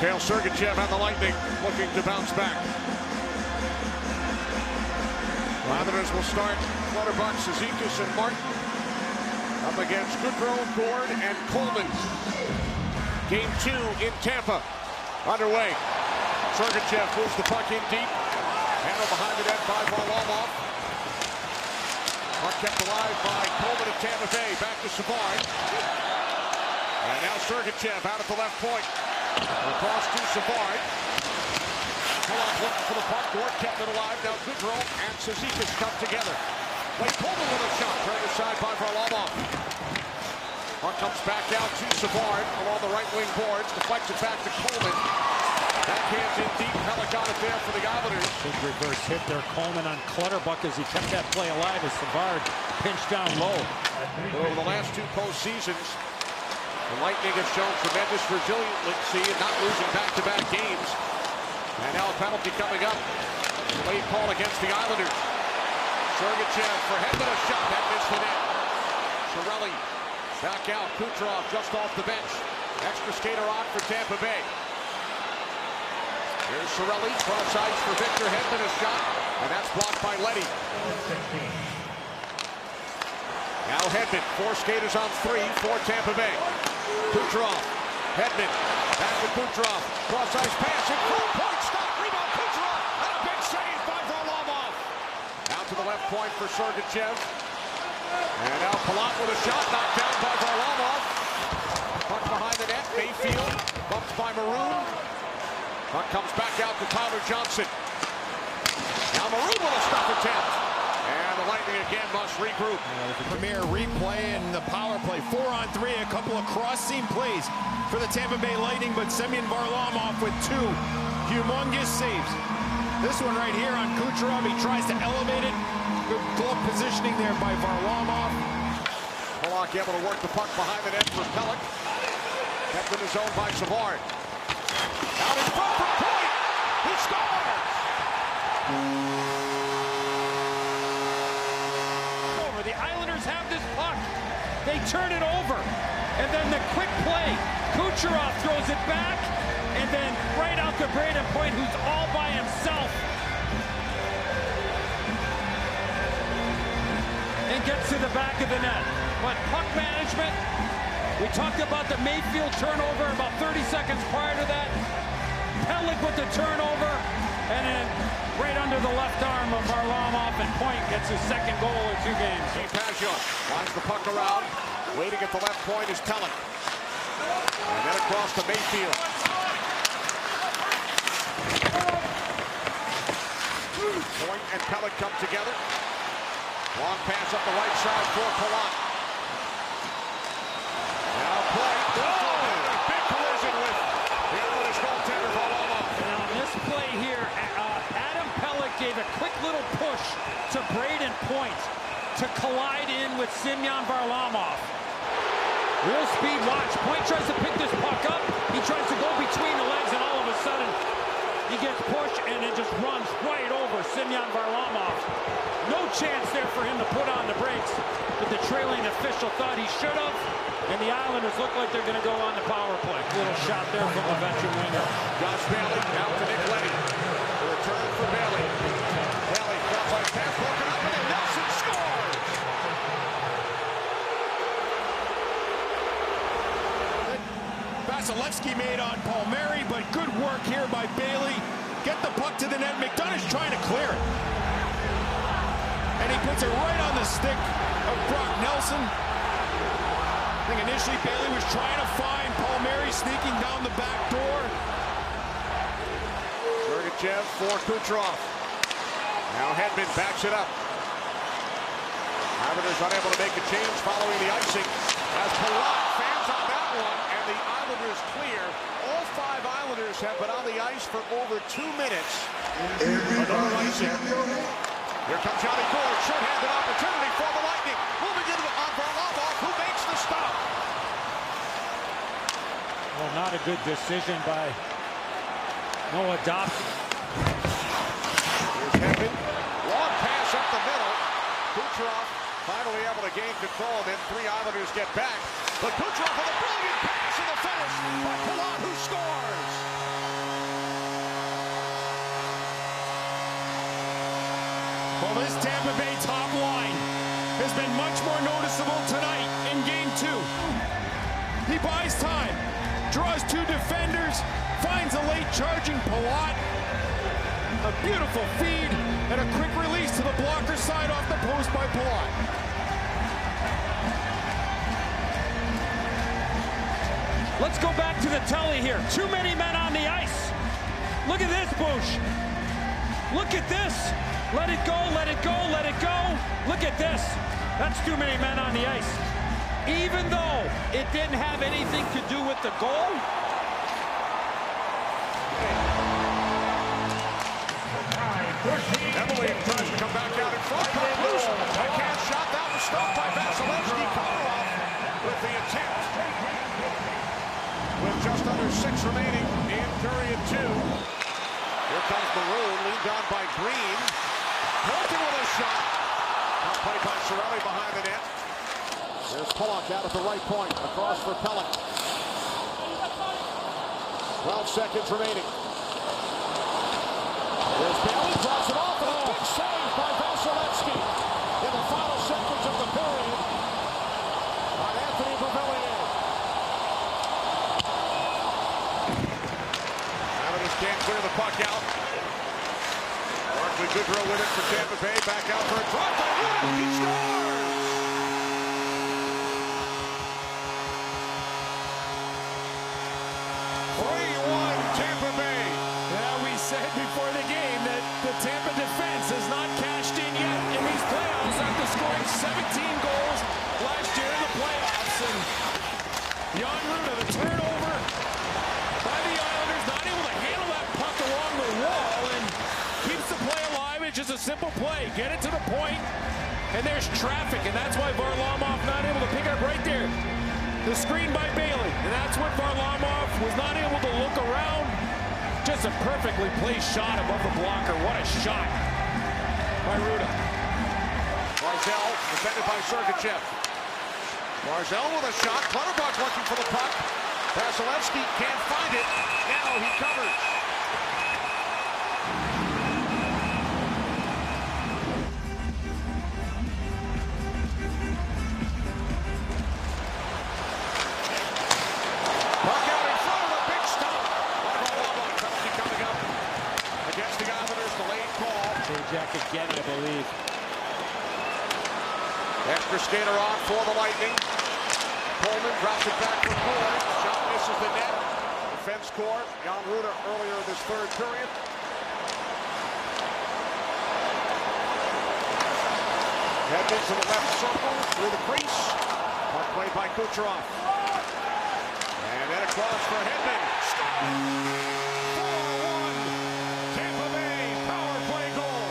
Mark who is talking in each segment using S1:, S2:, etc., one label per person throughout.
S1: Mikhail Sergachev and the Lightning looking to bounce back. Islanders will start Clutterbuck, Cizikas, and Martin up against Kucherov, Gord, and Coleman. Game 2 in Tampa underway. Sergachev moves the puck in deep. Handled behind the net by Varlamov. Puck kept alive by Coleman at Tampa Bay. Back to Savard. And now Sergachev out at the left point. Across to Savard. Kucherov looking for the puck. Gord kept it alive. Now Kucherov and Cizikas come together. Play Coleman with a shot. Turned aside by Varlamov. Puck comes back out to Savard along the right wing boards. Deflects it back to Coleman. Backhands in deep. Pelech got it there for the Islanders.
S2: Big reverse hit there. Coleman on Clutterbuck as he kept that play alive as Savard pinched down low.
S1: Over the last 2 postseasons, the Lightning have shown tremendous resiliency and not losing back-to-back games. And now a penalty coming up. Late call against the Islanders. Sergachev for Hedman, a shot that missed the net. Cirelli back out. Kucherov just off the bench. Extra skater on for Tampa Bay. Here's Cirelli, cross ice for Victor Hedman, a shot, and that's blocked by Leddy. Now Hedman, 4 skaters on 3 for Tampa Bay. Kucherov, Hedman, back to Kucherov, cross ice pass, in front, point, stop, rebound, Kucherov, and a big save by Varlamov. Out to the left point for Sergachev. And now Palat with a shot, knocked down by Varlamov. Puck behind the net, Mayfield, bumped by Maroon. Puck comes back out to Tyler Johnson. Now Maroon with a stop attempt. And the Lightning again must regroup.
S3: Premier replay and the power play. 4-on-3, a couple of cross-seam plays for the Tampa Bay Lightning, but Semyon Varlamov with 2 humongous saves. This one right here on Kucherov, he tries to elevate it. Good glove positioning there by Varlamov.
S1: Pollock able to work the puck behind the net for Pelech. Kept in the zone by Savard. Out in front from point. He scores!
S2: The Islanders have this puck. They turn it over. And then the quick play. Kucherov throws it back. And then right out to Braden Point, who's all by himself. And gets to the back of the net. But puck management, we talked about the Mayfield turnover about 30 seconds prior to that. Pelech with the turnover, and then right under the left arm of Varlamov, and Point gets his 2nd goal in 2 games.
S1: Pagio lines the puck around. Waiting at the left point is Pelech. And then across to Mayfield. Point and Pelech come together. Long pass up the right side for Palat. Now play. Big collision with the Islanders goaltender Varlamov.
S2: And on this play here, Adam Pelech gave a quick little push to Braden Point to collide in with Semyon Varlamov. Real speed, watch. Point tries to pick this puck up. He tries to go between the legs, and all of a sudden, he gets pushed, and it just runs right over Semyon Varlamov. No chance there for him to put on the brakes, but the trailing official thought he should have, and the Islanders look like they're going to go on the power play. Little shot there from the veteran winger.
S1: Josh Bailey out to Nick Leddy. The return for Bailey. Bailey cross ice pass, broken up, and Nelson scores!
S3: Vasilevsky made on Palmieri, but good work here by Bailey. Get the puck to the net. McDonough's trying to clear it. And he puts it right on the stick of Brock Nelson. I think initially Bailey was trying to find Palmieri sneaking down the back door.
S1: Sergachev for Kucherov. Now Hedman backs it up. Islanders unable to make a change following the icing. As Palat fans on that one, and the Islanders clear. All 5 Islanders have been on the ice for over 2 minutes. Another icing. Here comes Johnny Gord, short-handed opportunity for the Lightning. Moving into on Varlamov, who makes the stop.
S2: Well, not a good decision by Noah Dobson.
S1: Here's Hedman. Long pass up the middle. Kucherov finally able to gain control, and then 3 Islanders get back. But Kucherov with a brilliant pass in the finish by Palat, who scores.
S3: Well, this Tampa Bay top line has been much more noticeable tonight in Game 2. He buys time, draws 2 defenders, finds a late charging Palat. A beautiful feed and a quick release to the blocker side off the post by Palat.
S2: Let's go back to the telly here. Too many men on the ice. Look at this, Bush. Look at this. Let it go, let it go, let it go. Look at this. That's too many men on the ice. Even though it didn't have anything to do with the goal.
S1: Emily tries to come back out in front. Loose. Backhand shot. That was stopped by Vasilevsky. Kucherov with the attempt. With just under 6 remaining in period 2. Here comes Maroon, leaned on by Green. Holton with a shot. Now played by Cirelli behind the net. There's Pollock out at the right point. Across for Pellick. 12 seconds remaining. There's Bailey, drops it off, and a big save by Vasilevsky in the final seconds of the period by Anthony Beauvillier. Islanders can't clear the puck out. Barkley Goodrow with it for Tampa Bay, back out for a drop by Rudolph. He scores! 3-1 Tampa Bay.
S3: Yeah, we said before the game that the Tampa defense has not cashed in yet in these playoffs after scoring 17 goals last year in the playoffs. And Jan Rutta, the turnover by the Islanders, not able to handle that puck along the wall and keeps the play alive. It's just a simple play. Get it to the point, and there's traffic, and that's why Varlamov not able to pick up right there. The screen by Bailey, and that's what Varlamov was not able to look around. Just a perfectly placed shot above the blocker. What a shot by Rutta.
S1: Barzal defended by Sergachev. Barzal with a shot. Clutterbuck looking for the puck. Vasilevsky can't find it. Now he covers. Puck out in front of a big stop by Varlamov. Penalty coming up against the Islanders. Delayed call.
S2: Jack again, I believe.
S1: Extra skater on for the Lightning. Coleman drops it back for Ford. Shot misses the net. Defense score. Jan Rutta earlier this third period. Hedman to the left circle through the crease. Puck played by Kucherov. And then across for Hedman. 4-1. Tampa Bay power play goal.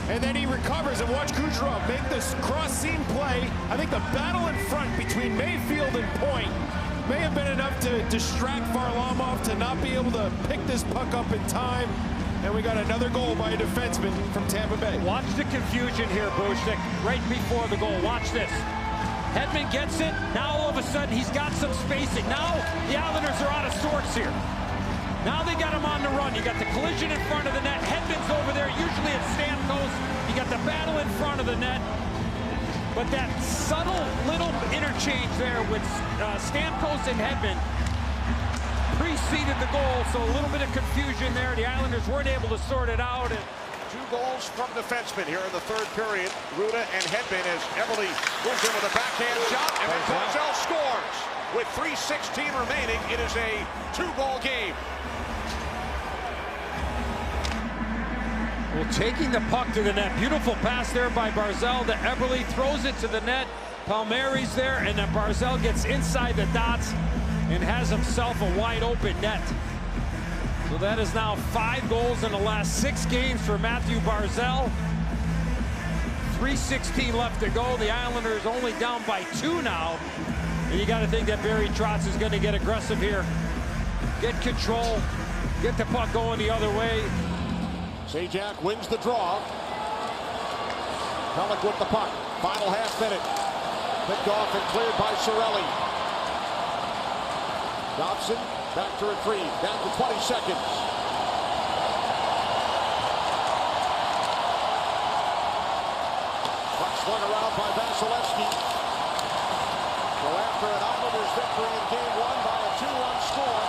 S3: And then he recovers, and watch Kucherov make this cross-seam play. I think the battle in front between Mayfield and Point may have been enough to distract Varlamov to not be able to pick this puck up in time. And we got another goal by a defenseman from Tampa Bay.
S2: Watch the confusion here, Bushnick, right before the goal. Watch this. Hedman gets it. Now all of a sudden he's got some spacing. Now the Islanders are out of sorts here. Now they got him on the run. You got the collision in front of the net. Hedman's over there. Usually it's Stamkos. You got the battle in front of the net. But that subtle little interchange there with Stamkos and Hedman preceded the goal, so a little bit of confusion there. The Islanders weren't able to sort it out. And
S1: 2 goals from defensemen here in the third period. Rutta and Hedman as Emily moves in with a backhand shot, and then Barzal scores. With 3:16 remaining, it is a 2-goal game.
S2: well, taking the puck to the net. Beautiful pass there by Barzal to Eberle. Throws it to the net. Palmieri's there, and then Barzal gets inside the dots and has himself a wide open net. So that is now 5 goals in the last 6 games for Matthew Barzal. 3:16 left to go. The Islanders only down by 2 now. And you got to think that Barry Trotz is going to get aggressive here. Get control. Get the puck going the other way.
S1: Sajak wins the draw. Pellick with the puck. Final half minute. Picked off and cleared by Cirelli. Dobson back to retrieve. Down to 20 seconds. Swung around by Vasilevsky. So after an Islanders victory in Game 1 by a 2-1 score,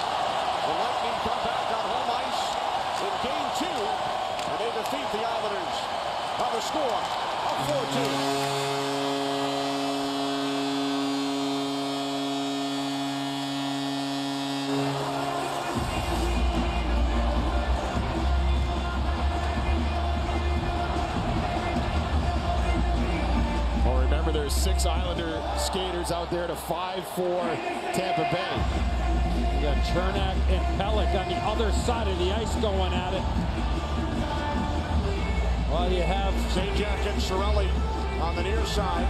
S1: the Lightning come back on home ice in Game 2, and they defeat the Islanders by the score of 4-2.
S3: There's 6 Islander skaters out there to 5 for Tampa Bay.
S2: You got Chernak and Pelech on the other side of the ice going at it. Well, you have
S1: Zajac and Cirelli on the near side.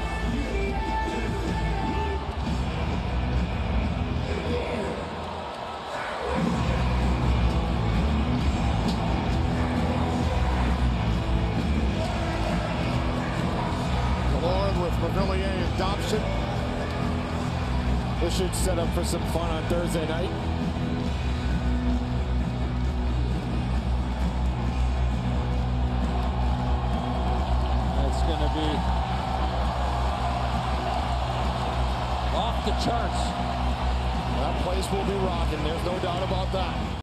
S1: Mavillier and Dobson.
S3: This should set up for some fun on Thursday night.
S2: That's going to be off the charts.
S3: That place will be rocking. There's no doubt about that.